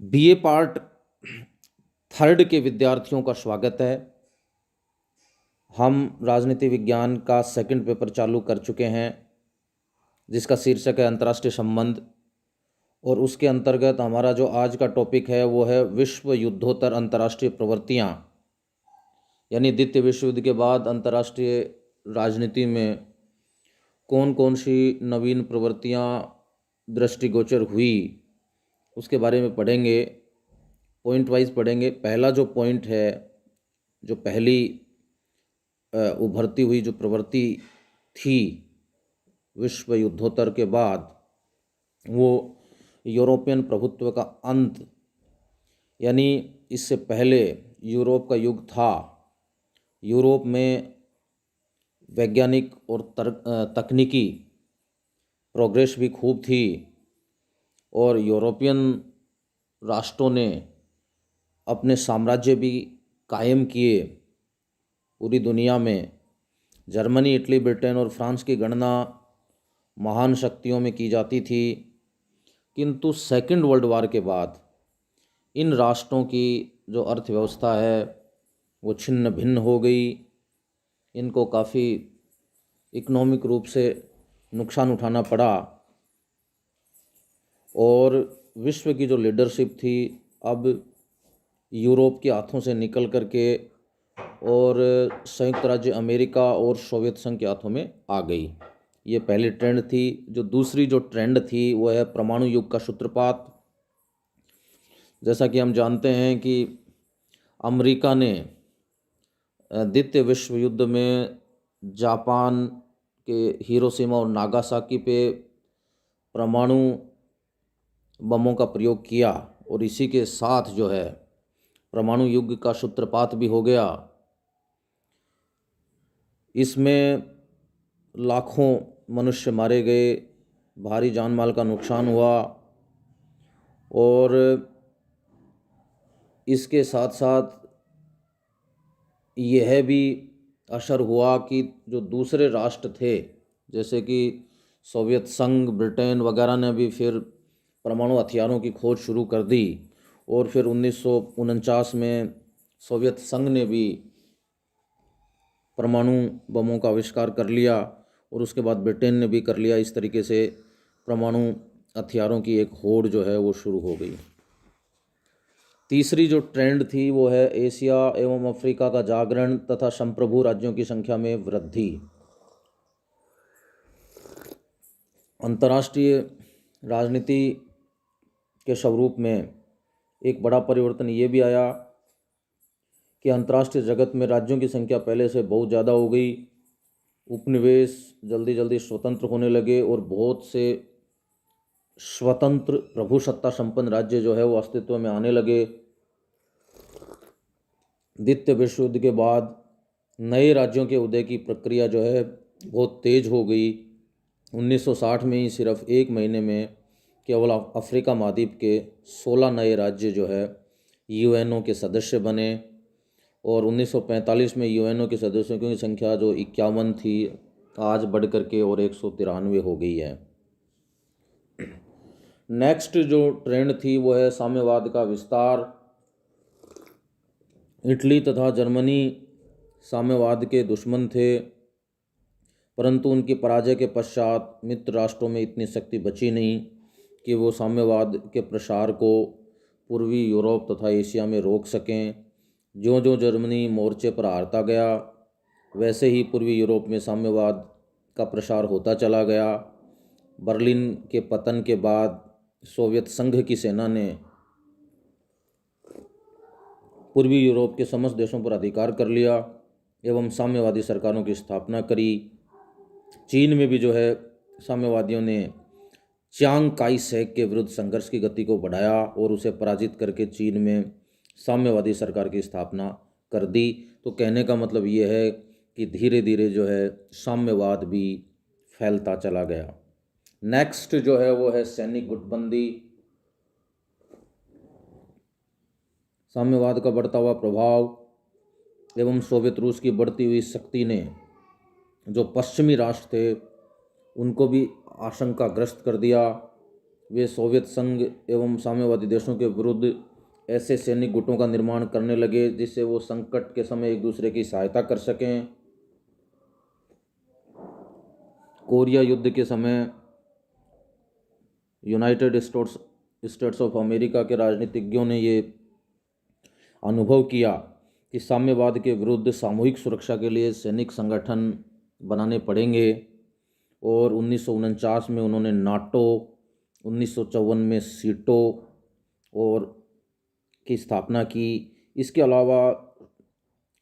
BA part third के विद्यार्थियों का स्वागत है। हम राजनीति विज्ञान का सेकंड पेपर चालू कर चुके हैं जिसका शीर्षक है अंतर्राष्ट्रीय संबंध। और उसके अंतर्गत हमारा जो आज का टॉपिक है वो है विश्व युद्धोत्तर अंतर्राष्ट्रीय प्रवृत्तियाँ, यानी द्वितीय विश्व युद्ध के बाद अंतर्राष्ट्रीय राजनीति में कौन कौन सी नवीन प्रवृत्तियाँ दृष्टिगोचर हुई उसके बारे में पढ़ेंगे। पॉइंट वाइज पढ़ेंगे। पहला जो पॉइंट है, जो पहली उभरती हुई जो प्रवृत्ति थी विश्व युद्धोत्तर के बाद, वो यूरोपियन प्रभुत्व का अंत, यानी इससे पहले यूरोप का युग था। यूरोप में वैज्ञानिक और तकनीकी प्रोग्रेस भी खूब थी और यूरोपियन राष्ट्रों ने अपने साम्राज्य भी कायम किए पूरी दुनिया में। जर्मनी, इटली, ब्रिटेन और फ्रांस की गणना महान शक्तियों में की जाती थी, किंतु सेकंड वर्ल्ड वार के बाद इन राष्ट्रों की जो अर्थव्यवस्था है वो छिन्न भिन्न हो गई। इनको काफ़ी इकोनॉमिक रूप से नुकसान उठाना पड़ा और विश्व की जो लीडरशिप थी अब यूरोप के हाथों से निकल करके और संयुक्त राज्य अमेरिका और सोवियत संघ के हाथों में आ गई। ये पहली ट्रेंड थी। जो दूसरी जो ट्रेंड थी वो है परमाणु युग का सूत्रपात। जैसा कि हम जानते हैं कि अमेरिका ने द्वितीय विश्व युद्ध में जापान के हिरोशिमा और नागासाकी पे परमाणु बमों का प्रयोग किया और इसी के साथ जो है परमाणु युग का सूत्रपात भी हो गया। इसमें लाखों मनुष्य मारे गए, भारी जान माल का नुकसान हुआ और इसके साथ साथ यह भी असर हुआ कि जो दूसरे राष्ट्र थे जैसे कि सोवियत संघ, ब्रिटेन वगैरह ने भी फिर परमाणु हथियारों की खोज शुरू कर दी और फिर 1949 में सोवियत संघ ने भी परमाणु बमों का आविष्कार कर लिया और उसके बाद ब्रिटेन ने भी कर लिया। इस तरीके से परमाणु हथियारों की एक होड़ जो है वो शुरू हो गई। तीसरी जो ट्रेंड थी वो है एशिया एवं अफ्रीका का जागरण तथा संप्रभु राज्यों की संख्या में वृद्धि। अंतर्राष्ट्रीय राजनीति के स्वरूप में एक बड़ा परिवर्तन ये भी आया कि अंतर्राष्ट्रीय जगत में राज्यों की संख्या पहले से बहुत ज़्यादा हो गई। उपनिवेश जल्दी जल्दी स्वतंत्र होने लगे और बहुत से स्वतंत्र प्रभुसत्ता संपन्न राज्य जो है वो अस्तित्व में आने लगे। द्वितीय विश्व युद्ध के बाद नए राज्यों के उदय की प्रक्रिया जो है बहुत तेज हो गई। 1960 में ही सिर्फ एक महीने में केवल अफ्रीका महाद्वीप के 16 नए राज्य जो है यूएनओ के सदस्य बने और 1945 में यूएनओ के सदस्यों की संख्या जो 51 थी आज बढ़ करके और 193 हो गई है। नेक्स्ट जो ट्रेंड थी वो है साम्यवाद का विस्तार। इटली तथा जर्मनी साम्यवाद के दुश्मन थे, परंतु उनकी पराजय के पश्चात मित्र राष्ट्रों में इतनी शक्ति बची नहीं कि वो साम्यवाद के प्रसार को पूर्वी यूरोप तथा एशिया में रोक सकें। ज्यों ज्यों जर्मनी मोर्चे पर हारता गया वैसे ही पूर्वी यूरोप में साम्यवाद का प्रसार होता चला गया। बर्लिन के पतन के बाद सोवियत संघ की सेना ने पूर्वी यूरोप के समस्त देशों पर अधिकार कर लिया एवं साम्यवादी सरकारों की स्थापना करी। चीन में भी जो है साम्यवादियों ने चियांग काई शेक के विरुद्ध संघर्ष की गति को बढ़ाया और उसे पराजित करके चीन में साम्यवादी सरकार की स्थापना कर दी। तो कहने का मतलब ये है कि धीरे धीरे जो है साम्यवाद भी फैलता चला गया। नेक्स्ट जो है वो है सैनिक गुटबंदी। साम्यवाद का बढ़ता हुआ प्रभाव एवं सोवियत रूस की बढ़ती हुई शक्ति ने जो पश्चिमी राष्ट्र थे उनको भी आशंकाग्रस्त कर दिया। वे सोवियत संघ एवं साम्यवादी देशों के विरुद्ध ऐसे सैनिक गुटों का निर्माण करने लगे जिससे वो संकट के समय एक दूसरे की सहायता कर सकें। कोरिया युद्ध के समय यूनाइटेड स्टेट्स ऑफ अमेरिका के राजनीतिज्ञों ने ये अनुभव किया कि साम्यवाद के विरुद्ध सामूहिक सुरक्षा के लिए सैनिक संगठन बनाने पड़ेंगे, और 1949 में उन्होंने नाटो, 1954 में सीटो और की स्थापना की। इसके अलावा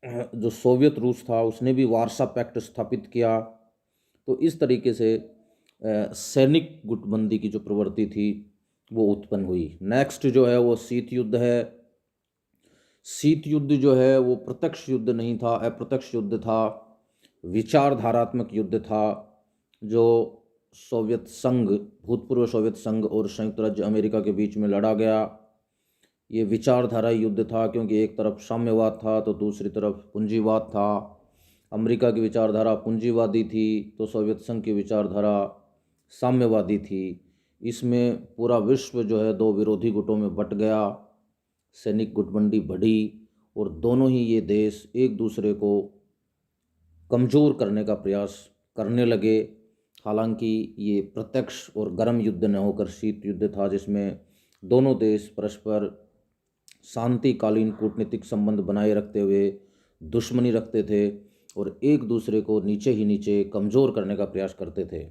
जो सोवियत रूस था उसने भी वार्सा पैक्ट स्थापित किया। तो इस तरीके से सैनिक गुटबंदी की जो प्रवृत्ति थी वो उत्पन्न हुई। नेक्स्ट जो है वो शीत युद्ध है। शीत युद्ध जो है वो प्रत्यक्ष युद्ध नहीं था, अप्रत्यक्ष युद्ध था, विचारधारात्मक युद्ध था, जो सोवियत संघ, भूतपूर्व सोवियत संघ और संयुक्त राज्य अमेरिका के बीच में लड़ा गया। ये विचारधारा युद्ध था क्योंकि एक तरफ साम्यवाद था तो दूसरी तरफ पूंजीवाद था। अमेरिका की विचारधारा पूंजीवादी थी तो सोवियत संघ की विचारधारा साम्यवादी थी। इसमें पूरा विश्व जो है दो विरोधी गुटों में बट गया, सैनिक गुटबंदी बढ़ी और दोनों ही ये देश एक दूसरे को कमज़ोर करने का प्रयास करने लगे। हालांकि ये प्रत्यक्ष और गर्म युद्ध न होकर शीत युद्ध था, जिसमें दोनों देश परस्पर शांतिकालीन कूटनीतिक संबंध बनाए रखते हुए दुश्मनी रखते थे और एक दूसरे को नीचे ही नीचे कमज़ोर करने का प्रयास करते थे।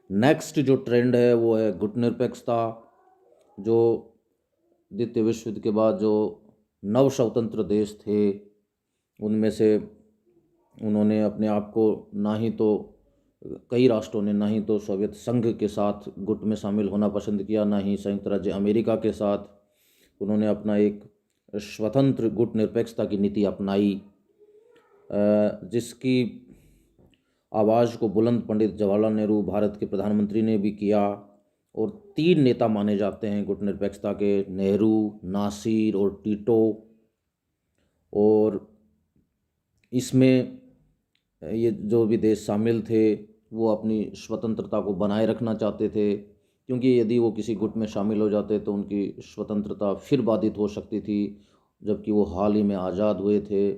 नेक्स्ट जो ट्रेंड है वो है गुटनिरपेक्षता। जो द्वितीय विश्व युद्ध के बाद जो नव स्वतंत्र देश थे उनमें से उन्होंने अपने आप को ना ही तो कई राष्ट्रों ने ना ही तो सोवियत संघ के साथ गुट में शामिल होना पसंद किया, ना ही संयुक्त राज्य अमेरिका के साथ। उन्होंने अपना एक स्वतंत्र गुट निरपेक्षता की नीति अपनाई, जिसकी आवाज़ को बुलंद पंडित जवाहरलाल नेहरू भारत के प्रधानमंत्री ने भी किया। और तीन नेता माने जाते हैं गुट निरपेक्षता के, नेहरू, नासिर और टीटो। और इसमें ये जो भी देश शामिल थे वो अपनी स्वतंत्रता को बनाए रखना चाहते थे, क्योंकि यदि वो किसी गुट में शामिल हो जाते तो उनकी स्वतंत्रता फिर बाधित हो सकती थी, जबकि वो हाल ही में आज़ाद हुए थे।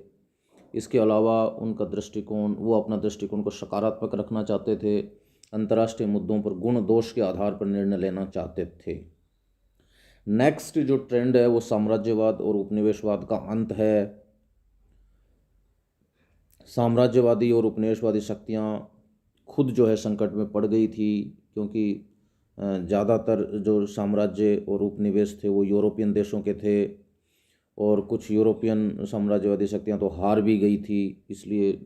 इसके अलावा उनका दृष्टिकोण, वो अपना दृष्टिकोण को सकारात्मक रखना चाहते थे, अंतर्राष्ट्रीय मुद्दों पर गुण दोष के आधार पर निर्णय लेना चाहते थे। नेक्स्ट जो ट्रेंड है वो साम्राज्यवाद और उपनिवेशवाद का अंत है। साम्राज्यवादी और उपनिवेशवादी शक्तियाँ खुद जो है संकट में पड़ गई थी, क्योंकि ज़्यादातर जो साम्राज्य और उपनिवेश थे वो यूरोपियन देशों के थे और कुछ यूरोपियन साम्राज्यवादी शक्तियाँ तो हार भी गई थी, इसलिए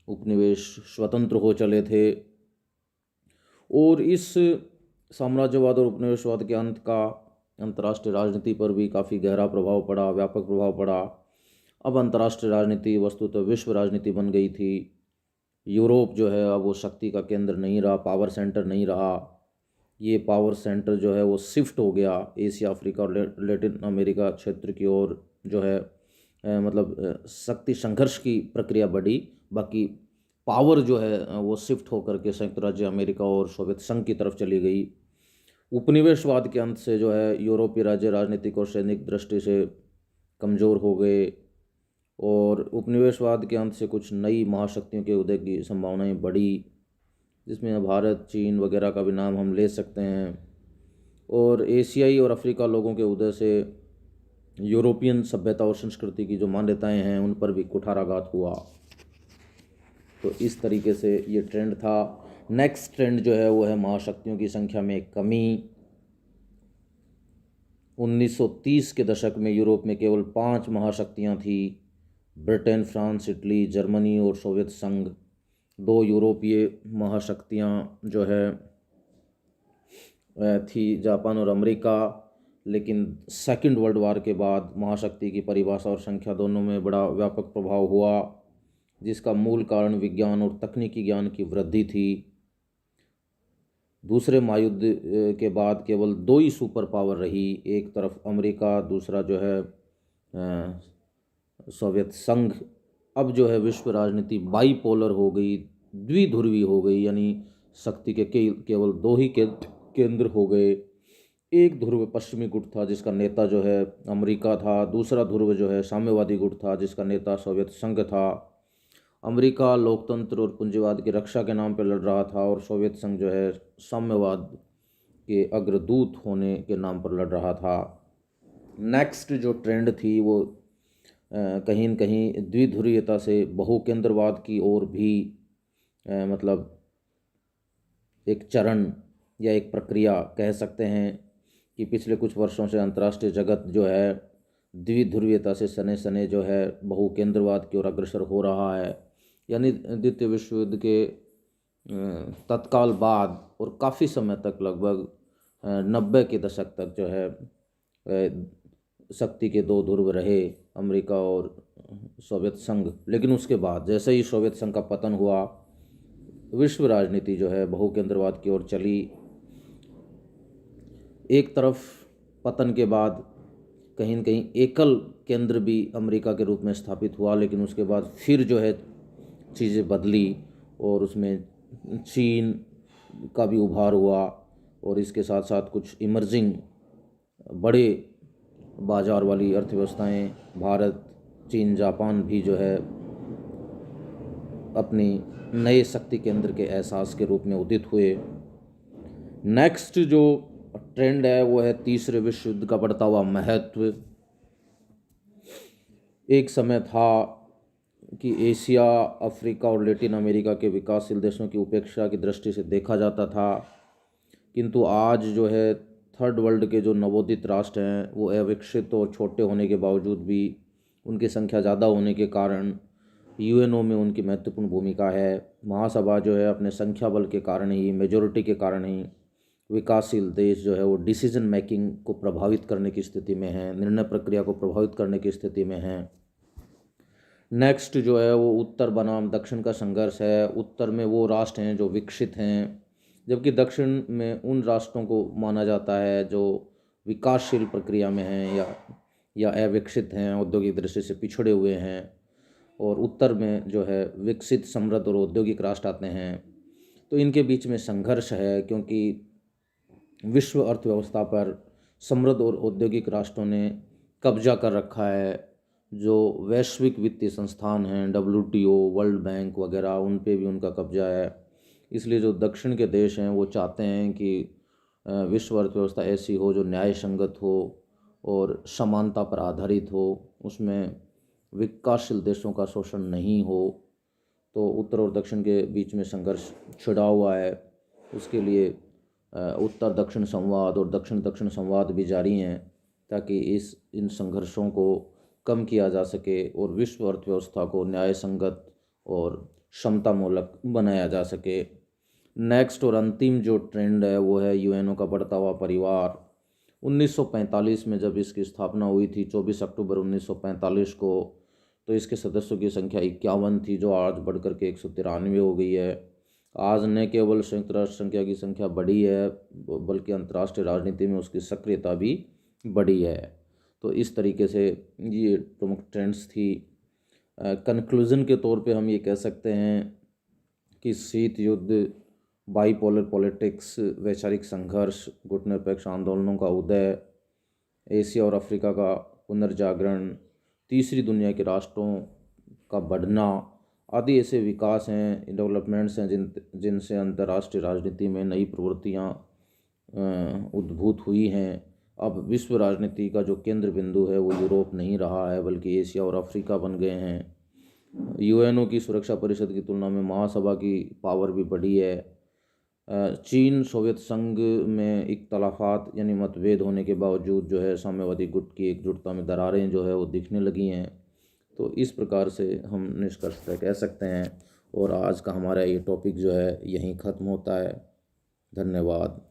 उपनिवेश स्वतंत्र हो चले थे। और इस साम्राज्यवाद और उपनिवेशवाद के अंत का अंतर्राष्ट्रीय राजनीति पर भी काफ़ी गहरा प्रभाव पड़ा, व्यापक प्रभाव पड़ा। अब अंतर्राष्ट्रीय राजनीति वस्तुतः विश्व राजनीति बन गई थी। यूरोप जो है अब वो शक्ति का केंद्र नहीं रहा, पावर सेंटर नहीं रहा। ये पावर सेंटर जो है वो शिफ्ट हो गया एशिया, अफ्रीका और लैटिन अमेरिका क्षेत्र की ओर, जो है मतलब शक्ति संघर्ष की प्रक्रिया बढ़ी। बाकी पावर जो है वो शिफ्ट होकर के संयुक्त राज्य अमेरिका और सोवियत संघ की तरफ चली गई। उपनिवेशवाद के अंत से जो है यूरोपीय राज्य राजनीतिक और सैनिक दृष्टि से कमज़ोर हो गए और उपनिवेशवाद के अंत से कुछ नई महाशक्तियों के उदय की संभावनाएं बढ़ी, जिसमें भारत, चीन वगैरह का भी नाम हम ले सकते हैं। और एशियाई और अफ्रीका लोगों के उदय से यूरोपियन सभ्यता और संस्कृति की जो मान्यताएं हैं उन पर भी कुठाराघात हुआ। तो इस तरीके से ये ट्रेंड था। नेक्स्ट ट्रेंड जो है वो है महाशक्तियों की संख्या में कमी। 1930 के दशक में यूरोप में केवल 5 महाशक्तियाँ थी, ब्रिटेन, फ्रांस, इटली, जर्मनी और सोवियत संघ। 2 यूरोपीय महाशक्तियाँ जो है थी, जापान और अमेरिका। लेकिन सेकंड वर्ल्ड वार के बाद महाशक्ति की परिभाषा और संख्या दोनों में बड़ा व्यापक प्रभाव हुआ, जिसका मूल कारण विज्ञान और तकनीकी ज्ञान की वृद्धि थी। दूसरे महायुद्ध के बाद केवल 2 ही सुपर पावर रही, एक तरफ अमेरिका, दूसरा जो है सोवियत संघ। अब जो है विश्व राजनीति बाईपोलर हो गई, द्विध्रुवी हो गई, यानी शक्ति के केवल 2 ही केंद्र हो गए। एक ध्रुव पश्चिमी गुट था जिसका नेता जो है अमेरिका था, दूसरा ध्रुव जो है साम्यवादी गुट था जिसका नेता सोवियत संघ था। अमेरिका लोकतंत्र और पूंजीवाद की रक्षा के नाम पर लड़ रहा था और सोवियत संघ जो है साम्यवाद के अग्रदूत होने के नाम पर लड़ रहा था। नेक्स्ट जो ट्रेंड थी वो कहीं न कहीं द्विध्रुवीयता से बहुकेंद्रवाद की ओर भी मतलब एक चरण या एक प्रक्रिया कह सकते हैं कि पिछले कुछ वर्षों से अंतर्राष्ट्रीय जगत जो है द्विध्रुवीयता से सने सने जो है बहुकेंद्रवाद की ओर अग्रसर हो रहा है। यानी द्वितीय विश्व युद्ध के तत्काल बाद और काफ़ी समय तक लगभग 90 के दशक तक जो है शक्ति के दो ध्रुव रहे, अमेरिका और सोवियत संघ। लेकिन उसके बाद जैसे ही सोवियत संघ का पतन हुआ, विश्व राजनीति जो है बहुकेंद्रवाद की ओर चली। एक तरफ पतन के बाद कहीं न कहीं एकल केंद्र भी अमेरिका के रूप में स्थापित हुआ, लेकिन उसके बाद फिर जो है चीज़ें बदली और उसमें चीन का भी उभार हुआ और इसके साथ साथ कुछ इमर्जिंग बड़े बाजार वाली अर्थव्यवस्थाएं, भारत, चीन, जापान भी जो है अपनी नए शक्ति केंद्र के एहसास के रूप में उदित हुए। नेक्स्ट जो ट्रेंड है वो है तीसरे विश्व युद्ध का बढ़ता हुआ महत्व। एक समय था कि एशिया, अफ्रीका और लैटिन अमेरिका के विकासशील देशों की उपेक्षा की दृष्टि से देखा जाता था, किंतु आज जो है थर्ड वर्ल्ड के जो नवोदित राष्ट्र हैं वो अविकसित और छोटे होने के बावजूद भी उनकी संख्या ज़्यादा होने के कारण यूएनओ में उनकी महत्वपूर्ण भूमिका है। महासभा जो है अपने संख्या बल के कारण ही, मेजोरिटी के कारण ही विकासशील देश जो है वो डिसीजन मेकिंग को प्रभावित करने की स्थिति में है, निर्णय प्रक्रिया को प्रभावित करने की स्थिति में है। नेक्स्ट जो है वो उत्तर बनाम दक्षिण का संघर्ष है। उत्तर में वो राष्ट्र हैं जो विकसित हैं, जबकि दक्षिण में उन राष्ट्रों को माना जाता है जो विकासशील प्रक्रिया में हैं या अविकसित हैं, औद्योगिक दृष्टि से पिछड़े हुए हैं। और उत्तर में जो है विकसित, समृद्ध और औद्योगिक राष्ट्र आते हैं। तो इनके बीच में संघर्ष है, क्योंकि विश्व अर्थव्यवस्था पर समृद्ध और औद्योगिक राष्ट्रों ने कब्जा कर रखा है। जो वैश्विक वित्तीय संस्थान हैं, WTO, वर्ल्ड बैंक वगैरह, उन पे भी उनका कब्जा है। इसलिए जो दक्षिण के देश हैं वो चाहते हैं कि विश्व अर्थव्यवस्था ऐसी हो जो न्याय संगत हो और समानता पर आधारित हो, उसमें विकासशील देशों का शोषण नहीं हो। तो उत्तर और दक्षिण के बीच में संघर्ष छिड़ा हुआ है। उसके लिए उत्तर दक्षिण संवाद और दक्षिण दक्षिण संवाद भी जारी हैं, ताकि इन संघर्षों को कम किया जा सके और विश्व अर्थव्यवस्था को न्याय संगत और क्षमतामूलक बनाया जा सके। नेक्स्ट और अंतिम जो ट्रेंड है वो है यूएनओ का बढ़ता हुआ परिवार। 1945 में जब इसकी स्थापना हुई थी, 24 अक्टूबर 1945 को, तो इसके सदस्यों की संख्या 51 थी, जो आज बढ़कर के 193 हो गई है। आज न केवल संयुक्त राष्ट्र संख्या की संख्या बढ़ी है, बल्कि अंतर्राष्ट्रीय राजनीति में उसकी सक्रियता भी बढ़ी है। तो इस तरीके से ये प्रमुख ट्रेंड्स थी। कंक्लूज़न के तौर पे हम ये कह सकते हैं कि शीत युद्ध, बाईपोलर पॉलिटिक्स, वैचारिक संघर्ष, गुटनिरपेक्ष आंदोलनों का उदय, एशिया और अफ्रीका का पुनर्जागरण, तीसरी दुनिया के राष्ट्रों का बढ़ना आदि ऐसे विकास हैं, डेवलपमेंट्स हैं जिनसे अंतर्राष्ट्रीय राजनीति में नई प्रवृत्तियाँ उद्भूत हुई हैं। अब विश्व राजनीति का जो केंद्र बिंदु है वो यूरोप नहीं रहा है, बल्कि एशिया और अफ्रीका बन गए हैं। यूएनओ की सुरक्षा परिषद की तुलना में महासभा की पावर भी बढ़ी है। चीन, सोवियत संघ में इख्तलाफात यानी मतभेद होने के बावजूद जो है साम्यवादी गुट की एकजुटता में दरारें जो है वो दिखने लगी हैं। तो इस प्रकार से हम निष्कर्षतः कह सकते हैं। और आज का हमारा ये टॉपिक जो है यहीं ख़त्म होता है। धन्यवाद।